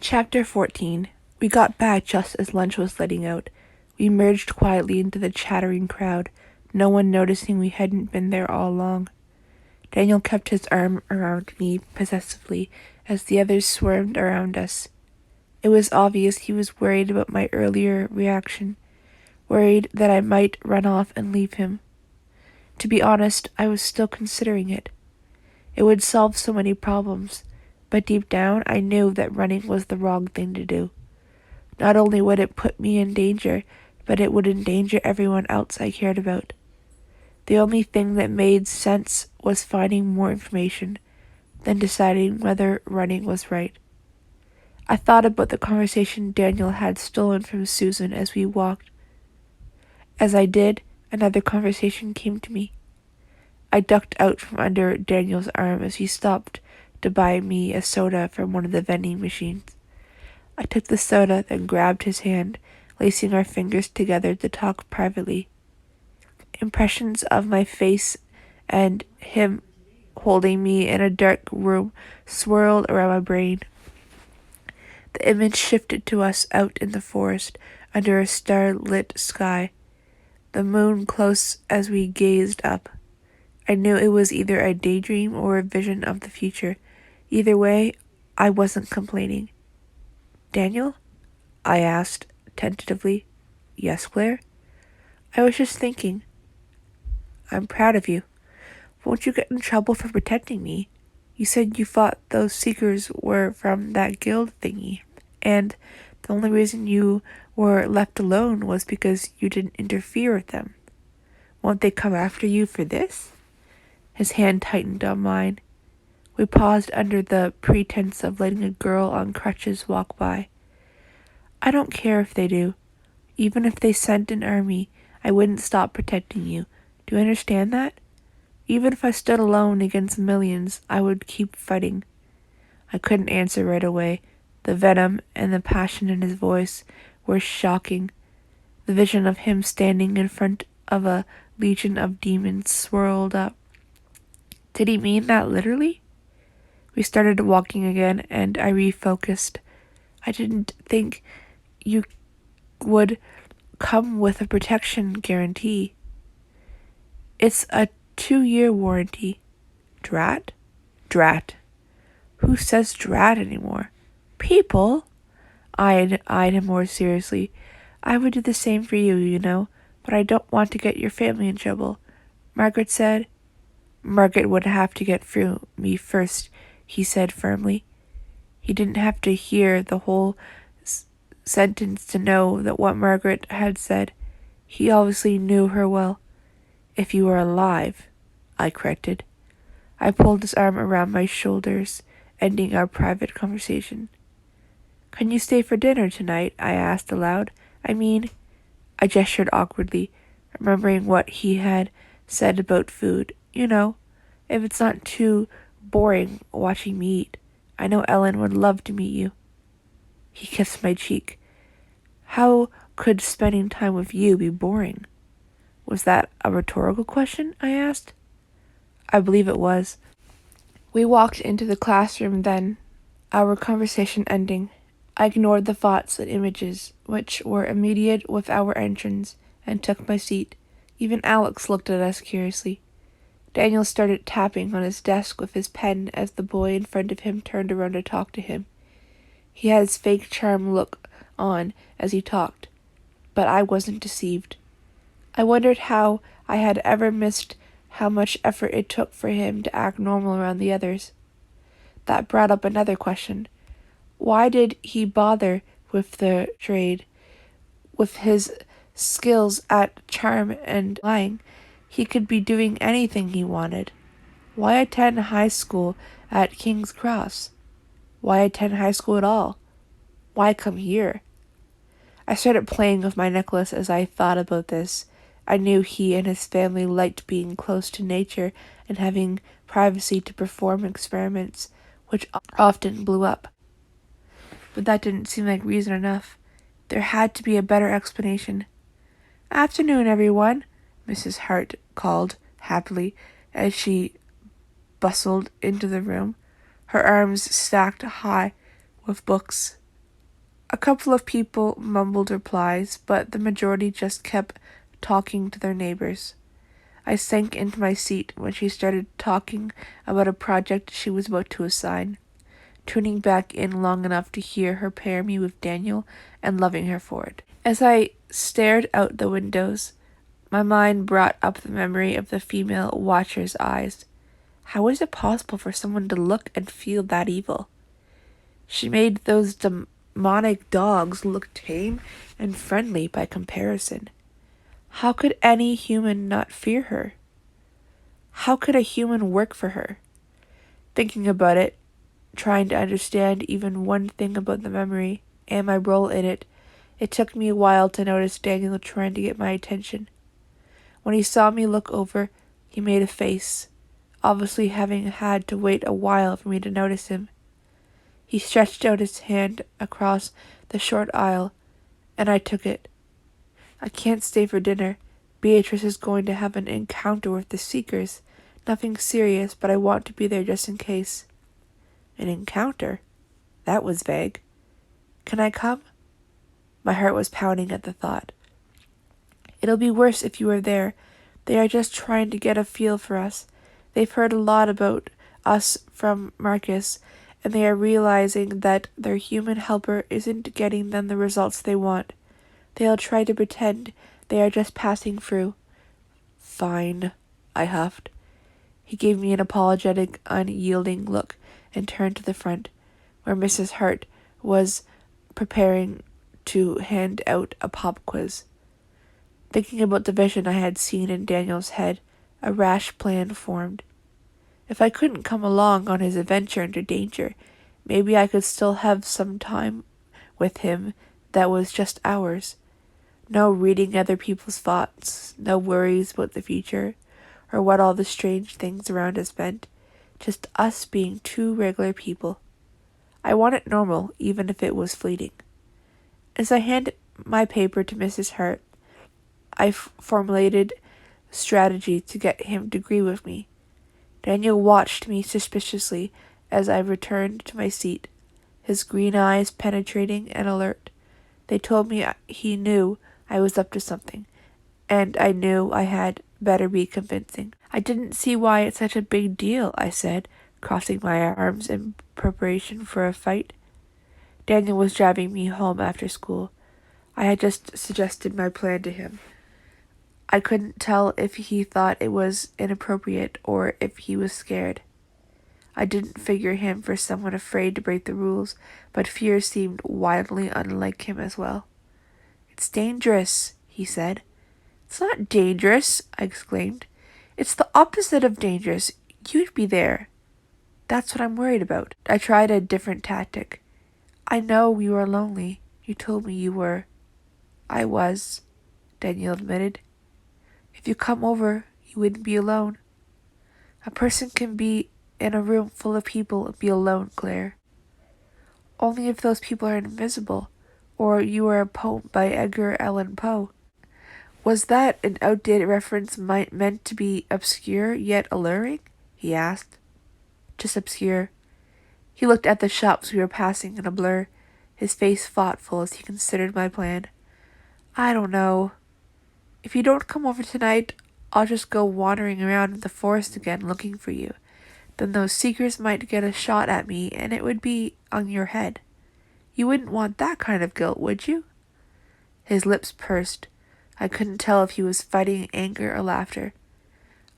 Chapter 14. We got back just as lunch was letting out. We merged quietly into the chattering crowd, no one noticing we hadn't been there all along. Daniel kept his arm around me possessively as the others swarmed around us. It was obvious he was worried about my earlier reaction, worried that I might run off and leave him. To be honest, I was still considering it. It would solve so many problems, but deep down I knew that running was the wrong thing to do. Not only would it put me in danger, but it would endanger everyone else I cared about. The only thing that made sense was finding more information, then deciding whether running was right. I thought about the conversation Daniel had stolen from Susan as we walked. As I did, another conversation came to me. I ducked out from under Daniel's arm as he stopped to buy me a soda from one of the vending machines. I took the soda, then grabbed his hand, lacing our fingers together to talk privately. Impressions of my face and him holding me in a dark room swirled around my brain. The image shifted to us out in the forest under a star-lit sky, the moon close as we gazed up. I knew it was either a daydream or a vision of the future. Either way, I wasn't complaining. "Daniel?" I asked tentatively. "Yes, Claire?" "I was just thinking." "I'm proud of you. Won't you get in trouble for protecting me? You said you thought those seekers were from that guild thingy, and the only reason you were left alone was because you didn't interfere with them. Won't they come after you for this?" His hand tightened on mine. We paused under the pretense of letting a girl on crutches walk by. "I don't care if they do. Even if they sent an army, I wouldn't stop protecting you. Do you understand that? Even if I stood alone against millions, I would keep fighting." I couldn't answer right away. The venom and the passion in his voice were shocking. The vision of him standing in front of a legion of demons swirled up. Did he mean that literally? We started walking again, and I refocused. "I didn't think you would come with a protection guarantee." "It's a 2-year warranty." "Drat?" "Drat. Who says drat anymore?" "People." I eyed him more seriously. "I would do the same for you, you know, but I don't want to get your family in trouble. Margaret said—" "Margaret would have to get through me first," he said firmly. He didn't have to hear the whole sentence to know that what Margaret had said. He obviously knew her well. "If you were alive," I corrected. I pulled his arm around my shoulders, ending our private conversation. "Can you stay for dinner tonight?" I asked aloud. I gestured awkwardly, remembering what he had said about food. "You know, if it's not too boring watching me eat. I know Ellen would love to meet you." He kissed my cheek. "How could spending time with you be boring?" "Was that a rhetorical question?" I asked. I believe it was. We walked into the classroom then, our conversation ending. I ignored the thoughts and images, which were immediate with our entrance, and took my seat. Even Alex looked at us curiously. Daniel started tapping on his desk with his pen as the boy in front of him turned around to talk to him. He had his fake charm look on as he talked, but I wasn't deceived. I wondered how I had ever missed how much effort it took for him to act normal around the others. That brought up another question. Why did he bother with the trade? With his skills at charm and lying, he could be doing anything he wanted. Why attend high school at King's Cross? Why attend high school at all? Why come here? I started playing with my necklace as I thought about this. I knew he and his family liked being close to nature and having privacy to perform experiments, which often blew up. But that didn't seem like reason enough. There had to be a better explanation. "Afternoon, everyone," Mrs. Hart called happily as she bustled into the room, her arms stacked high with books. A couple of people mumbled replies, but the majority just kept talking to their neighbors. I sank into my seat when she started talking about a project she was about to assign, tuning back in long enough to hear her pair me with Daniel and loving her for it. As I stared out the windows, my mind brought up the memory of the female watcher's eyes. How is it possible for someone to look and feel that evil? She made those demonic dogs look tame and friendly by comparison. How could any human not fear her? How could a human work for her? Thinking about it, trying to understand even one thing about the memory and my role in it, it took me a while to notice Daniel trying to get my attention. When he saw me look over, he made a face, obviously having had to wait a while for me to notice him. He stretched out his hand across the short aisle, and I took it. I can't stay for dinner. Beatrice is going to have an encounter with the Seekers. Nothing serious, but I want to be there just in case. An encounter? That was vague. Can I come? My heart was pounding at the thought. It'll be worse if you are there. They are just trying to get a feel for us. They've heard a lot about us from Marcus, and they are realizing that their human helper isn't getting them the results they want. They'll try to pretend they are just passing through. Fine, I huffed. He gave me an apologetic, unyielding look and turned to the front, where Mrs. Hart was preparing to hand out a pop quiz. Thinking about the vision I had seen in Daniel's head, a rash plan formed. If I couldn't come along on his adventure into danger, maybe I could still have some time with him that was just ours. No reading other people's thoughts, no worries about the future, or what all the strange things around us meant. Just us being two regular people. I want it normal, even if it was fleeting. As I handed my paper to Mrs. Hart, I formulated strategy to get him to agree with me. Daniel watched me suspiciously as I returned to my seat, his green eyes penetrating and alert. They told me he knew I was up to something, and I knew I had better be convincing. I didn't see why it's such a big deal, I said, crossing my arms in preparation for a fight. Daniel was driving me home after school. I had just suggested my plan to him. I couldn't tell if he thought it was inappropriate or if he was scared. I didn't figure him for someone afraid to break the rules, but fear seemed wildly unlike him as well. It's dangerous, he said. It's not dangerous, I exclaimed. It's the opposite of dangerous. You'd be there. That's what I'm worried about. I tried a different tactic. I know you are lonely. You told me you were. I was, Daniel admitted. If you come over, you wouldn't be alone. A person can be in a room full of people and be alone, Claire. Only if those people are invisible, or you are a poem by Edgar Allan Poe. Was that an outdated reference meant to be obscure yet alluring? He asked. Just obscure. He looked at the shops we were passing in a blur, his face thoughtful as he considered my plan. I don't know. If you don't come over tonight, I'll just go wandering around in the forest again looking for you. Then those seekers might get a shot at me, and it would be on your head. You wouldn't want that kind of guilt, would you? His lips pursed. I couldn't tell if he was fighting anger or laughter.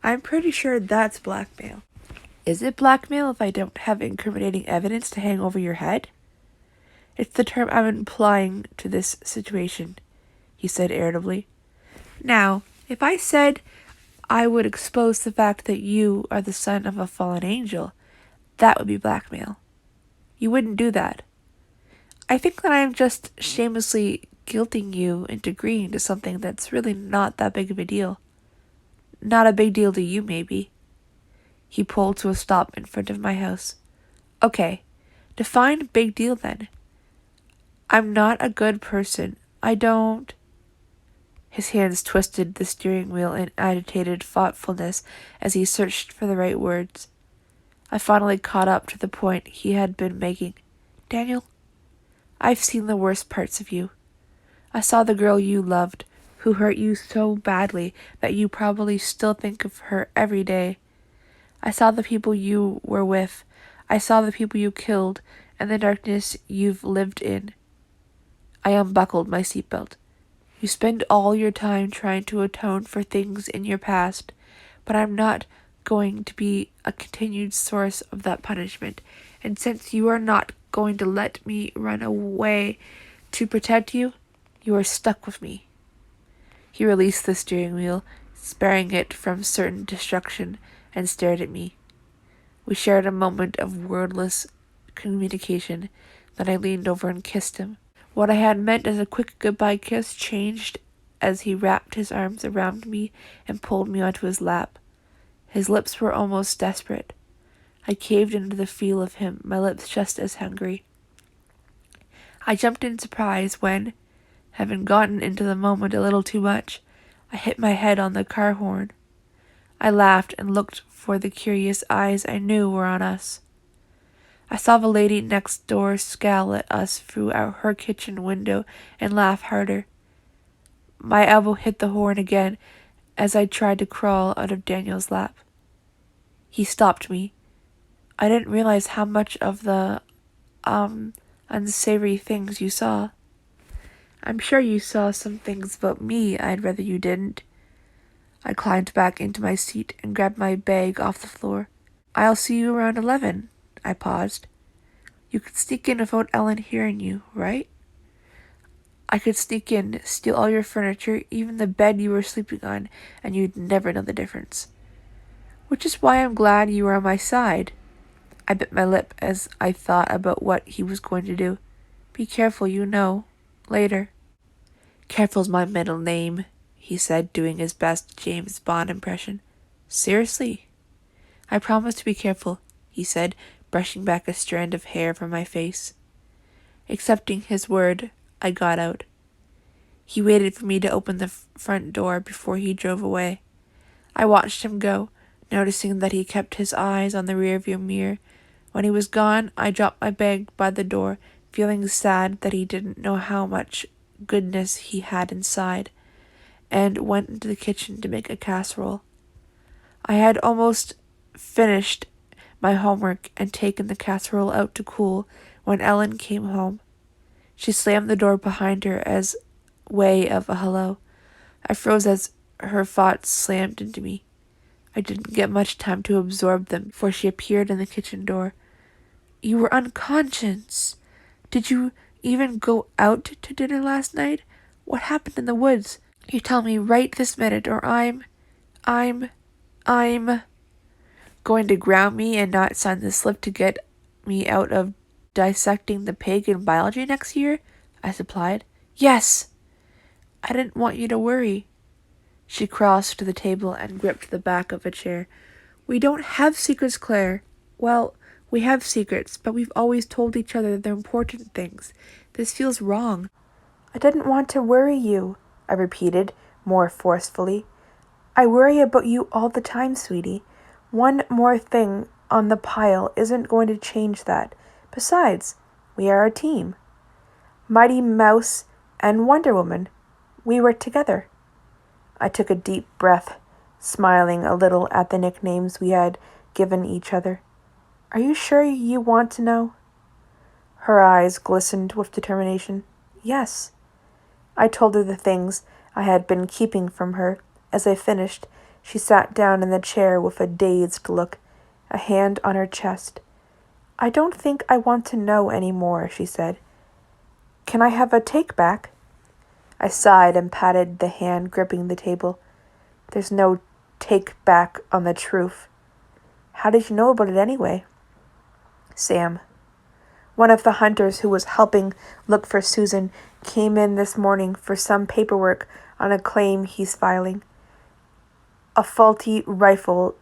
I'm pretty sure that's blackmail. Is it blackmail if I don't have incriminating evidence to hang over your head? It's the term I'm applying to this situation, he said irritably. Now, if I said I would expose the fact that you are the son of a fallen angel, that would be blackmail. You wouldn't do that. I think that I am just shamelessly guilting you into agreeing to something that's really not that big of a deal. Not a big deal to you, maybe. He pulled to a stop in front of my house. Okay, define big deal then. I'm not a good person. I don't... His hands twisted the steering wheel in agitated thoughtfulness as he searched for the right words. I finally caught up to the point he had been making. Daniel, I've seen the worst parts of you. I saw the girl you loved, who hurt you so badly that you probably still think of her every day. I saw the people you were with. I saw the people you killed, and the darkness you've lived in. I unbuckled my seatbelt. You spend all your time trying to atone for things in your past, but I'm not going to be a continued source of that punishment, and since you are not going to let me run away to protect you, you are stuck with me. He released the steering wheel, sparing it from certain destruction, and stared at me. We shared a moment of wordless communication. Then I leaned over and kissed him. What I had meant as a quick goodbye kiss changed as he wrapped his arms around me and pulled me onto his lap. His lips were almost desperate. I caved into the feel of him, my lips just as hungry. I jumped in surprise when, having gotten into the moment a little too much, I hit my head on the car horn. I laughed and looked for the curious eyes I knew were on us. I saw the lady next door scowl at us through her kitchen window and laugh harder. My elbow hit the horn again as I tried to crawl out of Daniel's lap. He stopped me. I didn't realize how much of the, unsavory things you saw. I'm sure you saw some things about me I'd rather you didn't. I climbed back into my seat and grabbed my bag off the floor. I'll see you around 11. I paused. You could sneak in without Ellen hearing you, right? I could sneak in, steal all your furniture, even the bed you were sleeping on, and you'd never know the difference. Which is why I'm glad you were on my side. I bit my lip as I thought about what he was going to do. Be careful, you know. Later. Careful's my middle name, he said, doing his best James Bond impression. Seriously? I promise to be careful, he said, brushing back a strand of hair from my face. Accepting his word, I got out. He waited for me to open the front door before he drove away. I watched him go, noticing that he kept his eyes on the rearview mirror. When he was gone, I dropped my bag by the door, feeling sad that he didn't know how much goodness he had inside, and went into the kitchen to make a casserole. I had almost finished my homework and taken the casserole out to cool when Ellen came home. She slammed the door behind her as way of a hello. I froze as her thoughts slammed into me. I didn't get much time to absorb them before she appeared in the kitchen door. You were unconscious. Did you even go out to dinner last night? What happened in the woods? You tell me right this minute or I'm going to ground me and not sign the slip to get me out of dissecting the pig in biology next year? I supplied. Yes! I didn't want you to worry. She crossed to the table and gripped the back of a chair. We don't have secrets, Claire. Well, we have secrets, but we've always told each other they're important things. This feels wrong. I didn't want to worry you, I repeated, more forcefully. I worry about you all the time, sweetie. One more thing on the pile isn't going to change that. Besides, we are a team. Mighty Mouse and Wonder Woman. We were together. I took a deep breath, smiling a little at the nicknames we had given each other. Are you sure you want to know? Her eyes glistened with determination. Yes. I told her the things I had been keeping from her. As I finished, she sat down in the chair with a dazed look, a hand on her chest. I don't think I want to know any more, she said. Can I have a take-back? I sighed and patted the hand gripping the table. There's no take-back on the truth. How did you know about it anyway? Sam. One of the hunters who was helping look for Susan came in this morning for some paperwork on a claim he's filing. A faulty rifle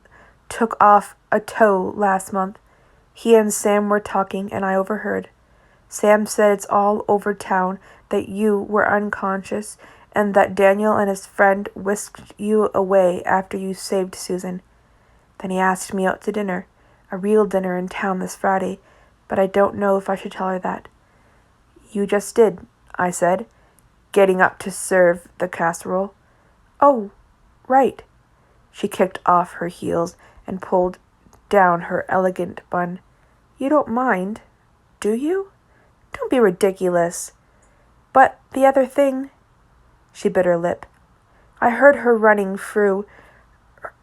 took off a toe last month. He and Sam were talking, and I overheard. Sam said it's all over town that you were unconscious and that Daniel and his friend whisked you away after you saved Susan. Then he asked me out to dinner, a real dinner in town this Friday, but I don't know if I should tell her that. You just did, I said, getting up to serve the casserole. Oh, right. She kicked off her heels and pulled down her elegant bun. You don't mind, do you? Don't be ridiculous. But the other thing, she bit her lip. I heard her running through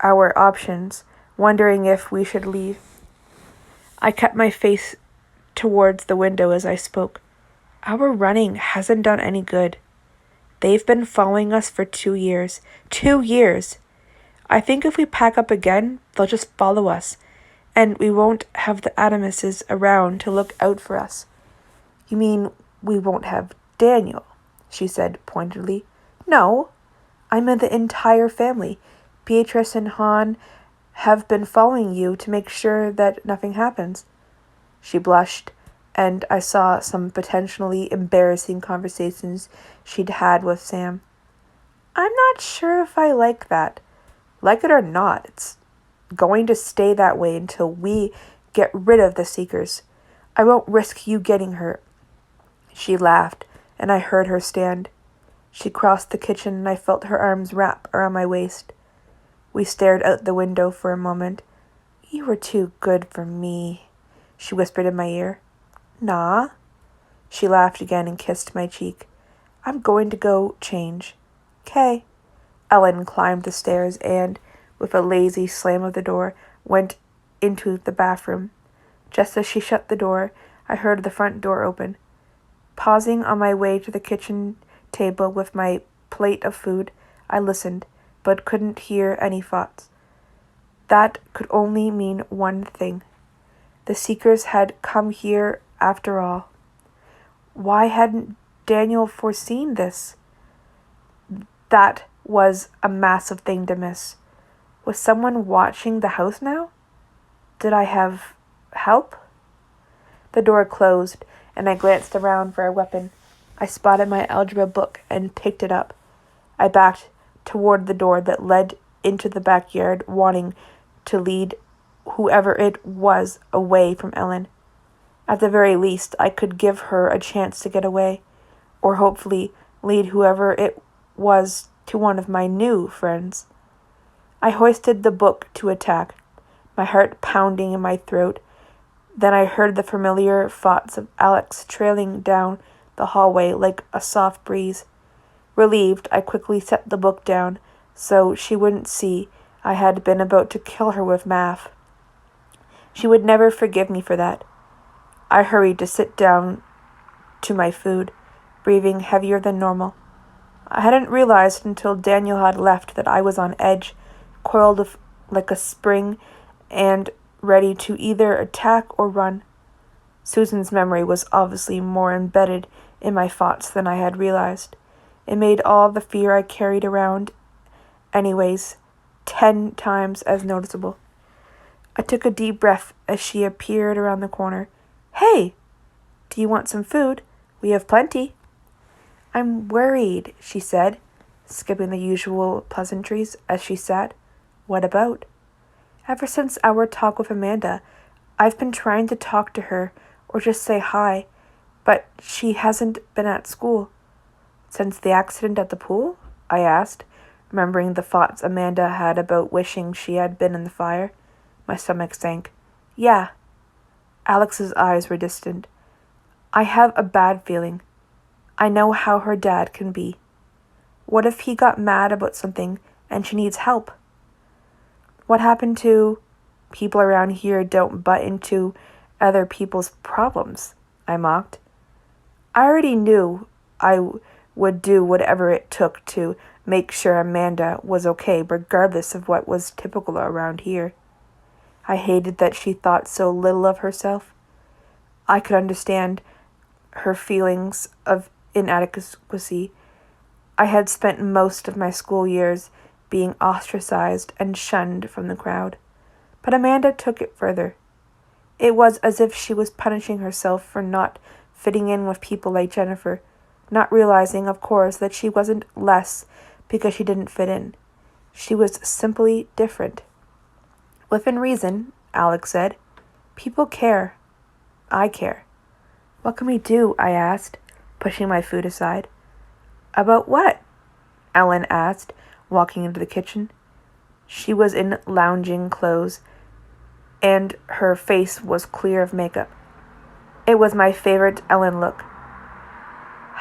our options, wondering if we should leave. I kept my face towards the window as I spoke. Our running hasn't done any good. They've been following us for 2 years. 2 years! I think if we pack up again, they'll just follow us, and we won't have the Adamuses around to look out for us. You mean we won't have Daniel? She said pointedly. No, I meant the entire family. Beatrice and Han have been following you to make sure that nothing happens. She blushed, and I saw some potentially embarrassing conversations she'd had with Sam. I'm not sure if I like that. Like it or not, it's going to stay that way until we get rid of the Seekers. I won't risk you getting hurt. She laughed, and I heard her stand. She crossed the kitchen, and I felt her arms wrap around my waist. We stared out the window for a moment. You were too good for me, she whispered in my ear. Nah. She laughed again and kissed my cheek. I'm going to go change. 'Kay. Ellen climbed the stairs and, with a lazy slam of the door, went into the bathroom. Just as she shut the door, I heard the front door open. Pausing on my way to the kitchen table with my plate of food, I listened, but couldn't hear any thoughts. That could only mean one thing. The Seekers had come here after all. Why hadn't Daniel foreseen this? That was a massive thing to miss. Was someone watching the house now? Did I have help? The door closed, and I glanced around for a weapon. I spotted my algebra book and picked it up. I backed toward the door that led into the backyard, wanting to lead whoever it was away from Ellen. At the very least, I could give her a chance to get away, or hopefully lead whoever it was to one of my new friends. I hoisted the book to attack, my heart pounding in my throat. Then I heard the familiar thoughts of Alex trailing down the hallway like a soft breeze. Relieved, I quickly set the book down so she wouldn't see I had been about to kill her with math. She would never forgive me for that. I hurried to sit down to my food, breathing heavier than normal. I hadn't realized until Daniel had left that I was on edge, coiled like a spring and ready to either attack or run. Susan's memory was obviously more embedded in my thoughts than I had realized. It made all the fear I carried around, anyways, 10 times as noticeable. I took a deep breath as she appeared around the corner. Hey, do you want some food? We have plenty. I'm worried, she said, skipping the usual pleasantries as she sat. What about? Ever since our talk with Amanda, I've been trying to talk to her or just say hi, but she hasn't been at school. Since the accident at the pool? I asked, remembering the thoughts Amanda had about wishing she had been in the fire. My stomach sank. Yeah. Alex's eyes were distant. I have a bad feeling. I know how her dad can be. What if he got mad about something and she needs help? What happened to people around here don't butt into other people's problems? I mocked. I already knew I would do whatever it took to make sure Amanda was okay, regardless of what was typical around here. I hated that she thought so little of herself. I could understand her feelings of inadequacy. I had spent most of my school years being ostracized and shunned from the crowd. But Amanda took it further. It was as if she was punishing herself for not fitting in with people like Jennifer, not realizing, of course, that she wasn't less because she didn't fit in. She was simply different. Within reason, Alex said. People care. I care. What can we do? I asked. pushing my food aside. About what? Ellen asked, walking into the kitchen. She was in lounging clothes, and her face was clear of makeup. It was my favorite Ellen look.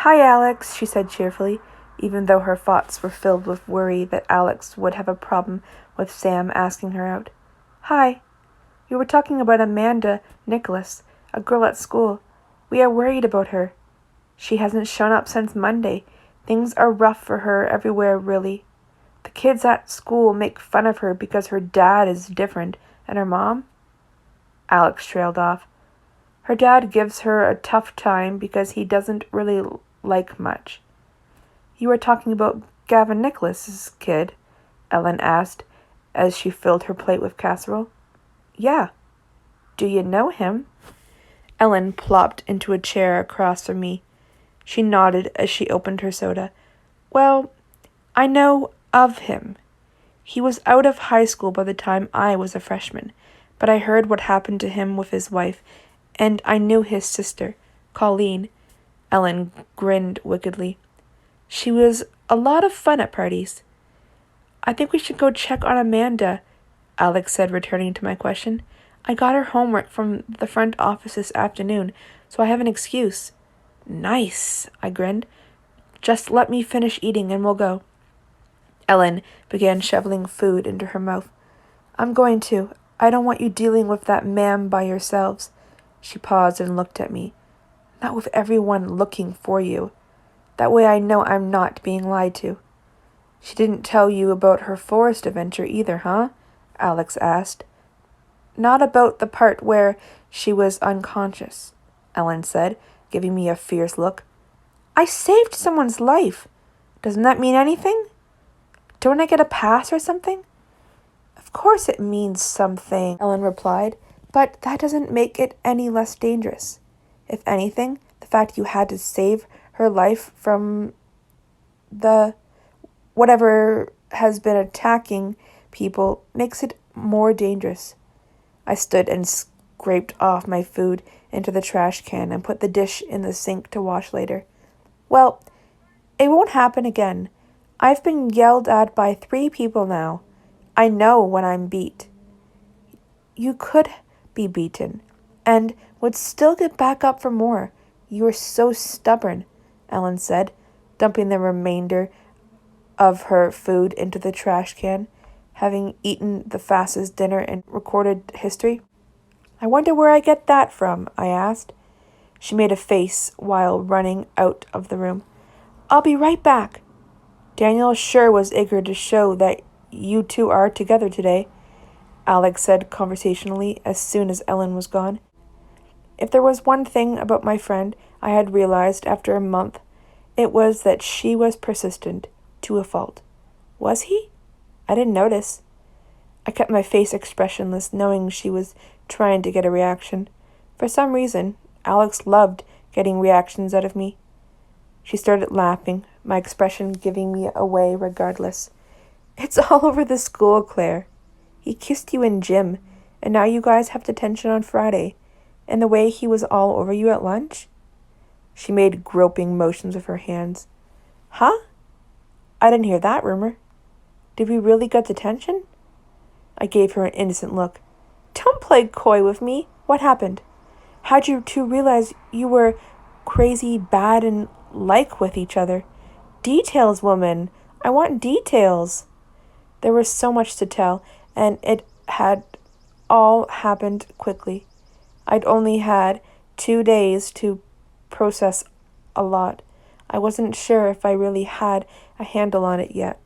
Hi, Alex, she said cheerfully, even though her thoughts were filled with worry that Alex would have a problem with Sam asking her out. Hi. We were talking about Amanda Nicholas, a girl at school. We are worried about her. She hasn't shown up since Monday. Things are rough for her everywhere, really. The kids at school make fun of her because her dad is different, and her mom? Alex trailed off. Her dad gives her a tough time because he doesn't really like much. You were talking about Gavin Nicholas's kid? Ellen asked as she filled her plate with casserole. Yeah. Do you know him? Ellen plopped into a chair across from me. She nodded as she opened her soda. Well, I know of him. He was out of high school by the time I was a freshman, but I heard what happened to him with his wife, and I knew his sister, Colleen. Ellen grinned wickedly. She was a lot of fun at parties. I think we should go check on Amanda, Alex said, returning to my question. I got her homework from the front office this afternoon, so I have an excuse. Nice, I grinned. Just let me finish eating and we'll go. Ellen began shoveling food into her mouth. I'm going to. I don't want you dealing with that man by yourselves. She paused and looked at me. Not with everyone looking for you. That way I know I'm not being lied to. She didn't tell you about her forest adventure either, huh? Alex asked. Not about the part where she was unconscious, Ellen said, giving me a fierce look. I saved someone's life. Doesn't that mean anything? Don't I get a pass or something? Of course it means something, Ellen replied, but that doesn't make it any less dangerous. If anything, the fact you had to save her life from the whatever has been attacking people makes it more dangerous. I stood and scraped off my food into the trash can and put the dish in the sink to wash later. Well, it won't happen again. I've been yelled at by 3 people now. I know when I'm beat. You could be beaten, and would still get back up for more. You are so stubborn, Ellen said, dumping the remainder of her food into the trash can, having eaten the fastest dinner in recorded history. I wonder where I get that from, I asked. She made a face while running out of the room. I'll be right back. Daniel sure was eager to show that you two are together today, Alex said conversationally as soon as Ellen was gone. If there was one thing about my friend I had realized after a month, it was that she was persistent, to a fault. Was he? I didn't notice. I kept my face expressionless, knowing she was trying to get a reaction. For some reason, Alex loved getting reactions out of me. She started laughing, my expression giving me away regardless. It's all over the school, Claire. He kissed you in gym, and now you guys have detention on Friday. And the way he was all over you at lunch? She made groping motions with her hands. Huh? I didn't hear that rumor. Did we really get detention? I gave her an innocent look. Don't play coy with me. What happened? How'd you two realize you were crazy, bad, and like with each other? Details, woman. I want details. There was so much to tell, and it had all happened quickly. I'd only had 2 days to process a lot. I wasn't sure if I really had a handle on it yet,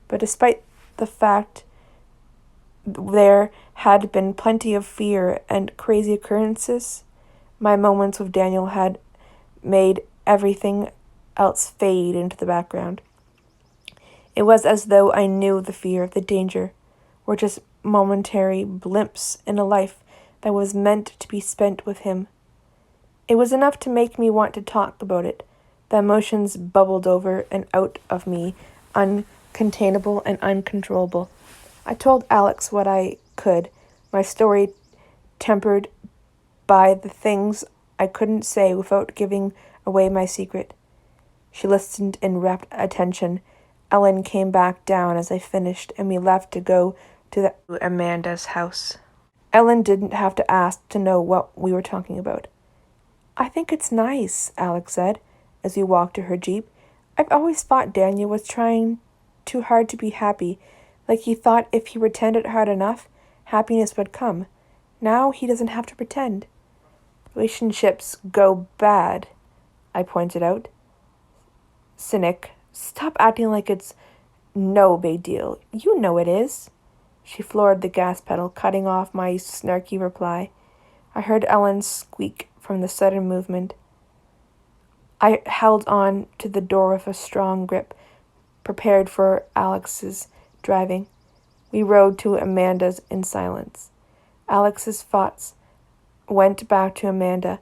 but despite the fact there had been plenty of fear and crazy occurrences, my moments with Daniel had made everything else fade into the background. It was as though I knew the fear, the danger, were just momentary blimps in a life that was meant to be spent with him. It was enough to make me want to talk about it. The emotions bubbled over and out of me, uncontainable and uncontrollable. I told Alex what I could, my story tempered by the things I couldn't say without giving away my secret. She listened in rapt attention. Ellen came back down as I finished, and we left to go to Amanda's house. Ellen didn't have to ask to know what we were talking about. I think it's nice, Alex said, as we walked to her Jeep. I've always thought Daniel was trying too hard to be happy, like he thought if he pretended hard enough, happiness would come. Now he doesn't have to pretend. Relationships go bad, I pointed out. Cynic, stop acting like it's no big deal. You know it is. She floored the gas pedal, cutting off my snarky reply. I heard Ellen squeak from the sudden movement. I held on to the door with a strong grip, prepared for Alex's driving. We rode to Amanda's in silence. Alex's thoughts went back to Amanda,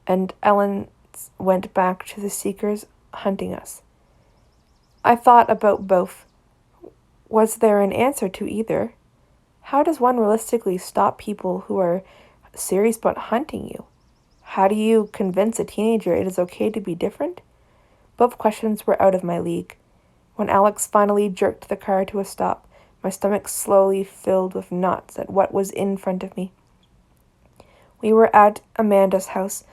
and Ellen's went back to the seekers hunting us. I thought about both. Was there an answer to either? How does one realistically stop people who are serious about hunting you? How do you convince a teenager it is okay to be different? Both questions were out of my league. When Alex finally jerked the car to a stop, my stomach slowly filled with knots at what was in front of me. We were at Amanda's house,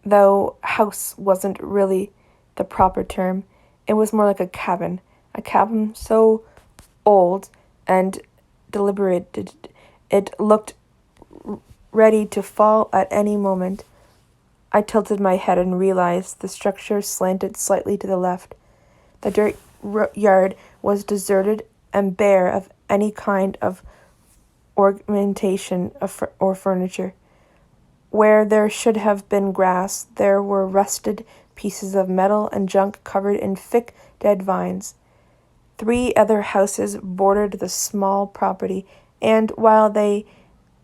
though house wasn't really the proper term. It was more like a cabin so old and deliberated it looked ready to fall at any moment. I tilted my head and realized the structure slanted slightly to the left. The dirt yard was deserted and bare of any kind of ornamentation or furniture. Where there should have been grass, there were rusted pieces of metal and junk covered in thick, dead vines. 3 other houses bordered the small property, and while they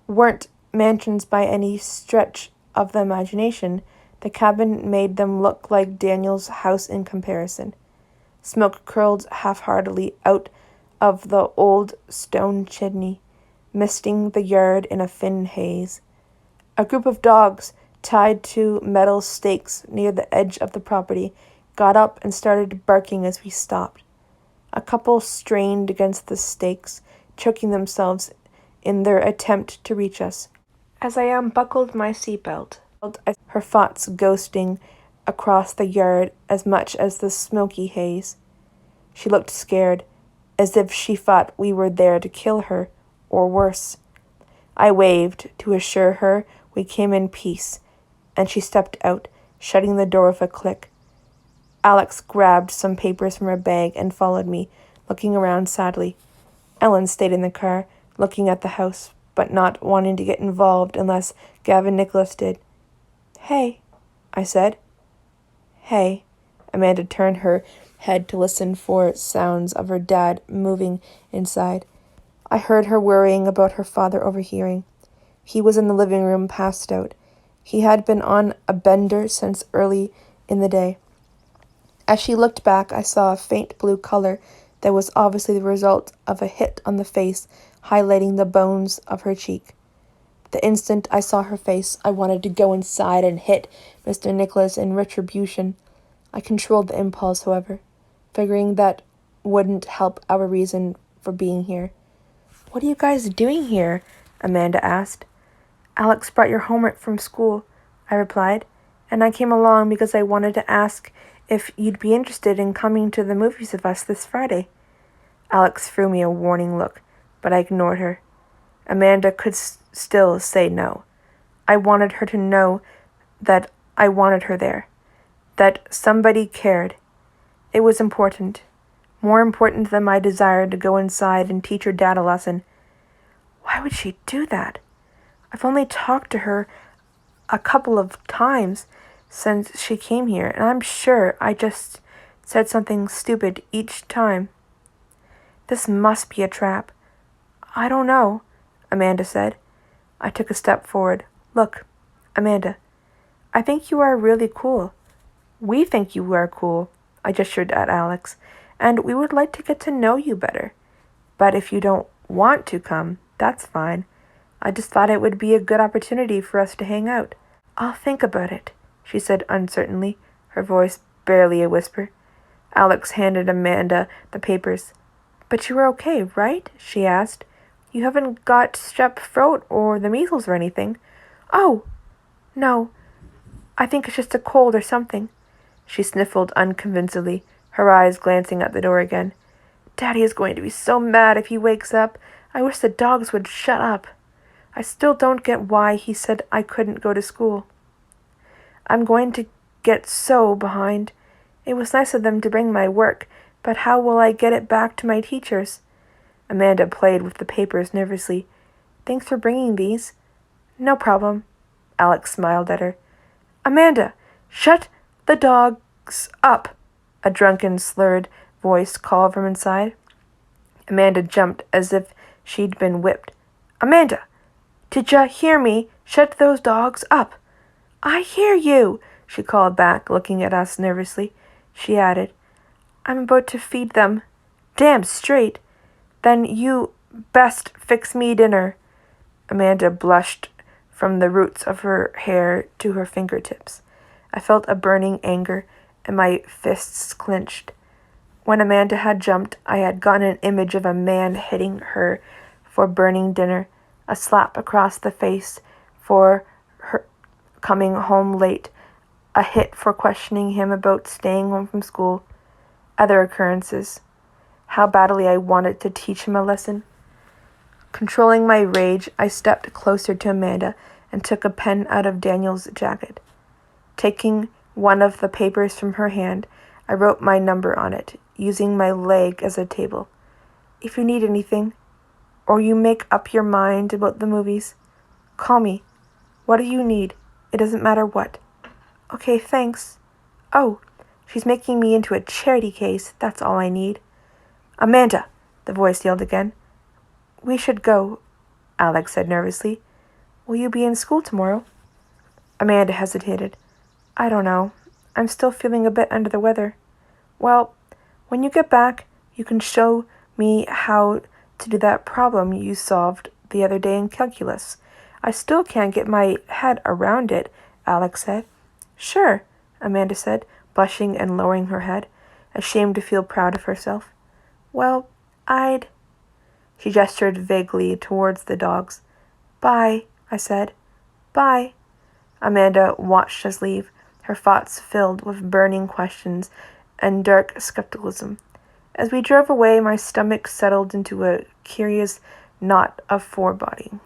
weren't mansions by any stretch of the imagination, the cabin made them look like Daniel's house in comparison. Smoke curled half-heartedly out of the old stone chimney, misting the yard in a thin haze. A group of dogs, tied to metal stakes near the edge of the property, got up and started barking as we stopped. A couple strained against the stakes, choking themselves in their attempt to reach us. As I unbuckled my seatbelt, her thoughts ghosting across the yard as much as the smoky haze. She looked scared, as if she thought we were there to kill her, or worse. I waved to assure her we came in peace, and she stepped out, shutting the door with a click. Alex grabbed some papers from her bag and followed me, looking around sadly. Ellen stayed in the car, looking at the house, but not wanting to get involved unless Gavin Nicholas did. "Hey," I said. "Hey." Amanda turned her head to listen for sounds of her dad moving inside. I heard her worrying about her father overhearing. He was in the living room, passed out. He had been on a bender since early in the day. As she looked back, I saw a faint blue color that was obviously the result of a hit on the face, highlighting the bones of her cheek. The instant I saw her face, I wanted to go inside and hit Mr. Nicholas in retribution. I controlled the impulse, however, figuring that wouldn't help our reason for being here. "What are you guys doing here?" Amanda asked. "Alex brought your homework from school," I replied, "and I came along because I wanted to ask if you'd be interested in coming to the movies with us this Friday." Alex threw me a warning look, but I ignored her. Amanda could still say no. I wanted her to know that I wanted her there, that somebody cared. It was important, more important than my desire to go inside and teach her dad a lesson. Why would she do that? I've only talked to her a couple of times since she came here, and I'm sure I just said something stupid each time. This must be a trap. "I don't know," Amanda said. I took a step forward. "Look, Amanda, I think you are really cool. We think you are cool," I gestured at Alex, "and we would like to get to know you better. But if you don't want to come, that's fine. I just thought it would be a good opportunity for us to hang out." "I'll think about it," she said uncertainly, her voice barely a whisper. Alex handed Amanda the papers. "But you are okay, right?" she asked. "You haven't got strep throat or the measles or anything." "Oh, no. I think it's just a cold or something." She sniffled unconvincingly, her eyes glancing at the door again. "Daddy is going to be so mad if he wakes up. I wish the dogs would shut up. I still don't get why he said I couldn't go to school. I'm going to get so behind. It was nice of them to bring my work, but how will I get it back to my teachers?" Amanda played with the papers nervously. "Thanks for bringing these." "No problem." Alex smiled at her. "Amanda, shut the dogs up," a drunken, slurred voice called from inside. Amanda jumped as if she'd been whipped. "Amanda, did ya hear me? Shut those dogs up." "I hear you," she called back, looking at us nervously. She added, "I'm about to feed them." "Damn straight. Then you best fix me dinner." Amanda blushed from the roots of her hair to her fingertips. I felt a burning anger, and my fists clenched. When Amanda had jumped, I had gotten an image of a man hitting her for burning dinner, a slap across the face for her coming home late, a hit for questioning him about staying home from school, other occurrences. How badly I wanted to teach him a lesson. Controlling my rage, I stepped closer to Amanda and took a pen out of Daniel's jacket. Taking one of the papers from her hand, I wrote my number on it, using my leg as a table. "If you need anything, or you make up your mind about the movies, call me. What do you need? It doesn't matter what." "Okay, thanks." "Oh, she's making me into a charity case. That's all I need." "Amanda," the voice yelled again. "We should go," Alex said nervously. "Will you be in school tomorrow?" Amanda hesitated. "I don't know. I'm still feeling a bit under the weather." "Well, when you get back, you can show me how to do that problem you solved the other day in calculus. I still can't get my head around it," Alex said. "Sure," Amanda said, blushing and lowering her head, ashamed to feel proud of herself. "Well, She gestured vaguely towards the dogs. "Bye," I said. "Bye." Amanda watched us leave, her thoughts filled with burning questions and dark skepticism. As we drove away, my stomach settled into a curious knot of foreboding.